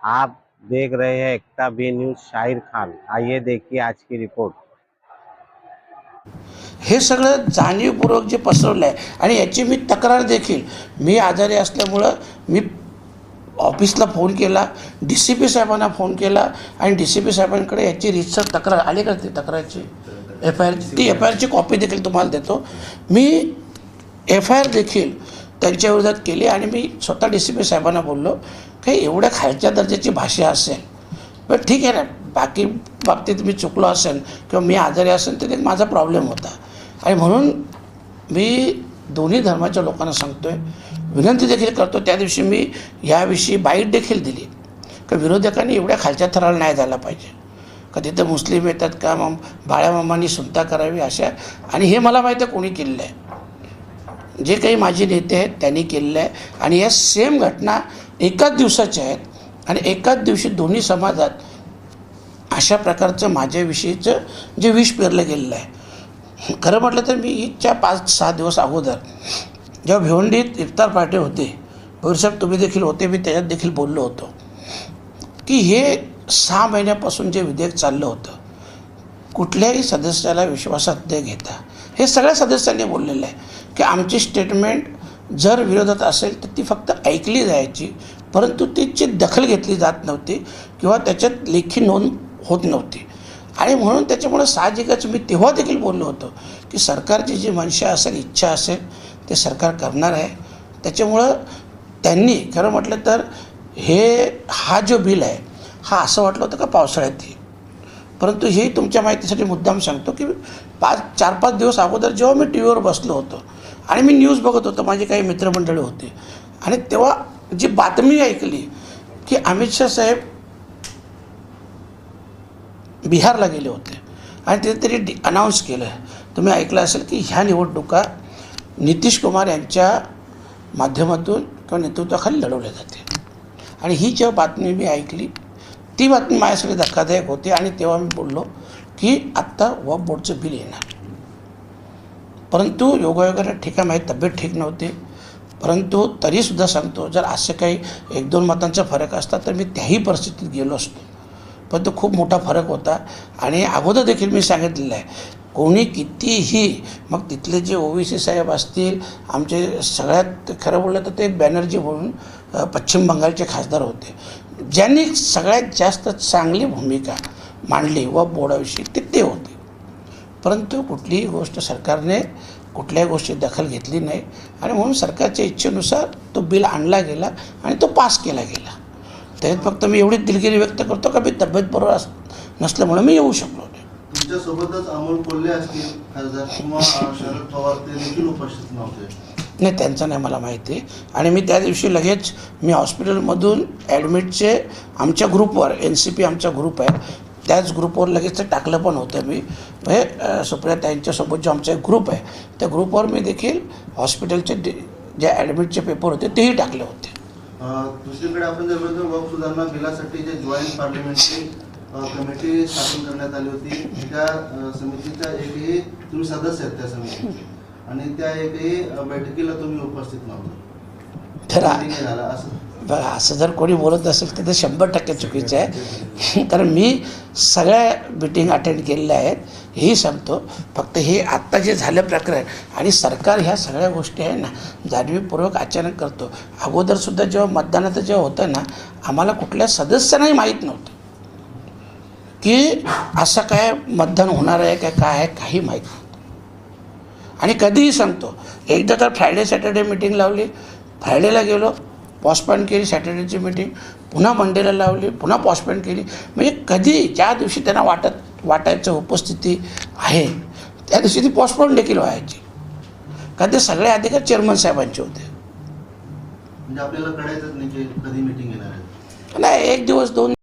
आप देख रहे हैं एकता बी न्यूज शाहिर खान। आइए देखिए आज की रिपोर्ट। हे सगळं जाणीवपूर्वक जे पसरवलं आहे आणि याची मी तक्रार देखील, मी आजारी असल्यामुळं मी ऑफिसला फोन केला, DCP साहेबांना फोन केला आणि DCP साहेबांकडे याची रीतसर तक्रार आली का ती तक्रारची ती FIRची कॉपी देखील तुम्हाला देतो। मी FIR देखील त्यांच्या विरोधात केली आणि मी स्वतः DCP साहेबांना बोललो की एवढ्या खालच्या दर्जाची भाषा असेल पण ठीक आहे ना, बाकी बाबतीत मी चुकलो असेल किंवा मी आजारी असेल तर ते माझा प्रॉब्लेम होता आणि म्हणून मी दोन्ही धर्माच्या लोकांना सांगतो आहे, विनंती देखील करतो। त्या दिवशी मी याविषयी बाईट देखील दिली की विरोधकांनी एवढ्या खालच्या थराला नाही जायला पाहिजे का तिथं मुस्लिम येतात का मग बाळ्यामामांनी सुनता करावी अशा, आणि हे मला माहीत आहे कोणी केलेलं आहे, जे काही माझे नेते आहेत त्यांनी केलेलं आहे आणि या सेम घटना एकाच दिवसाच्या आहेत आणि एकाच दिवशी दोन्ही समाजात अशा प्रकारचं माझ्याविषयीचं जे विष पेरलं गेलेलं आहे। खरं म्हटलं तर मी ईदच्या 5-6 दिवस अगोदर जेव्हा भिवंडीत इफ्तार पार्टी होते, भैरसाहेब तुम्ही देखील होते, मी त्याच्यात देखील बोललो होतो की हे 6 महिन्यापासून जे विधेयक चाललं होतं कुठल्याही सदस्याला विश्वासात न घेता हे सगळ्या सदस्यांनी बोललेलं आहे की आमची स्टेटमेंट जर विरोधात असेल तर ती फक्त ऐकली जायची, परंतु तिची दखल घेतली जात नव्हती किंवा त्याच्यात लेखी नोंद होत नव्हती। आणि म्हणून त्याच्यामुळे साहजिकच मी तेव्हा देखील बोललो होतो की सरकारची जी मनशा असेल, इच्छा असेल ते सरकार करणार आहे। त्याच्यामुळं त्यांनी खरं म्हटलं तर हा जो बिल आहे हा असं वाटलं होतं का पावसाळ्यात येईल, परंतु हे तुमच्या माहितीसाठी मुद्दाम सांगतो की 4-5 दिवस अगोदर जेव्हा मी TV वर बसलो होतो आणि मी न्यूज बघत होतो, माझे काही मित्रमंडळी होते आणि तेव्हा जी बातमी ऐकली की अमित शाह साहेब बिहारला गेले होते आणि तिथे तरी अनाऊन्स केलं, तुम्ही ऐकलं असेल की ह्या निवडणुका नितीश कुमार यांच्या माध्यमातून किंवा नेतृत्वाखाली लढवल्या जाते। आणि ही जेव्हा बातमी मी ऐकली ती बातमी माझ्यासाठी धक्कादायक होती आणि तेव्हा मी बोललो की आत्ता वक्फ बोर्डचं बिल येणार, परंतु योगायोगाने ठीक आहे, माझी तब्येत ठीक नव्हती, परंतु तरीसुद्धा सांगतो जर असं काही 1-2 मतांचा फरक असता तर मी त्याही परिस्थितीत गेलो असतो, पण तो खूप मोठा फरक होता। आणि अगोदर देखील मी सांगितलेलं आहे, कोणी कितीही मग तिथले जे OBC साहेब असतील, आमचे सगळ्यात खरं बोललं तर ते बॅनर्जी म्हणून पश्चिम बंगालचे खासदार होते, ज्यांनी सगळ्यात जास्त चांगली भूमिका मांडली वक्फ बोर्डाविषयी ते होते, परंतु कुठलीही गोष्ट सरकारने कुठल्याही गोष्टी दखल घेतली नाही आणि म्हणून सरकारच्या इच्छेनुसार तो बिल आणला गेला आणि तो पास केला गेला। त्यात फक्त मी एवढीच दिलगिरी व्यक्त करतो का मी तब्येत बरोबर नसल्यामुळे मी येऊ शकलो नाही। तुमच्यासोबतच अमोल कोल्हे असतील खासदार किंवा शरद पवार ते देखील उपस्थित नव्हते? नाही, त्यांचं नाही मला माहिती। आणि मी त्या दिवशी लगेच मी हॉस्पिटलमधून ॲडमिटचे आमच्या ग्रुपवर NCP आमचा ग्रुप आहे त्याच ग्रुपवर लगेच टाकलं पण होतं मी, म्हणजे सुप्रियाताईंच्यासोबत जो आमचा एक ग्रुप आहे त्या ग्रुपवर मी देखील हॉस्पिटलचे जे ॲडमिटचे पेपर होते तेही टाकले होते। दुसरीकडे आपण जर बघतो वक्फ सुधारणा बिलासाठी जे जॉईंट पार्लिमेंटरी कमिटी स्थापन करण्यात आली होती, त्या समितीच्या एकही तुम्ही सदस्य आहेत त्या समितीचे आणि त्या एकही बैठकीला तुम्ही उपस्थित नव्हता, खरं बघा असं जर कोणी बोलत असेल तर ते 100% चुकीचं आहे, कारण मी सगळ्या मीटिंग अटेंड केलेल्या आहेत हेही सांगतो। फक्त हे आत्ता जे झालं प्रकरण आणि सरकार ह्या सगळ्या गोष्टी आहे ना जाणीवपूर्वक अचानक करतो। अगोदरसुद्धा जेव्हा मतदानाचं जेव्हा होतं ना आम्हाला कुठल्या सदस्यांनाही माहीत नव्हतं की असं काय मतदान होणार आहे काय आहे, काही माहीत नव्हतं। आणि कधीही सांगतो, एकदा तर फ्रायडे सॅटर्डे मीटिंग लावली, फ्रायडेला गेलो पोस्टपोन केली सॅटर्डेची मीटिंग, पुन्हा मंडेला लावली, पुन्हा पोस्टपोन केली, म्हणजे कधी ज्या दिवशी त्यांना वाटायचं उपस्थिती आहे त्या दिवशी ती पोस्टपोन देखील व्हायची, का ते सगळे अधिकार चेअरमन साहेबांचे होते। म्हणजे आपल्याला कळायचंच नाही की कधी मीटिंग येणार आहे? नाही, 1 दिवस 2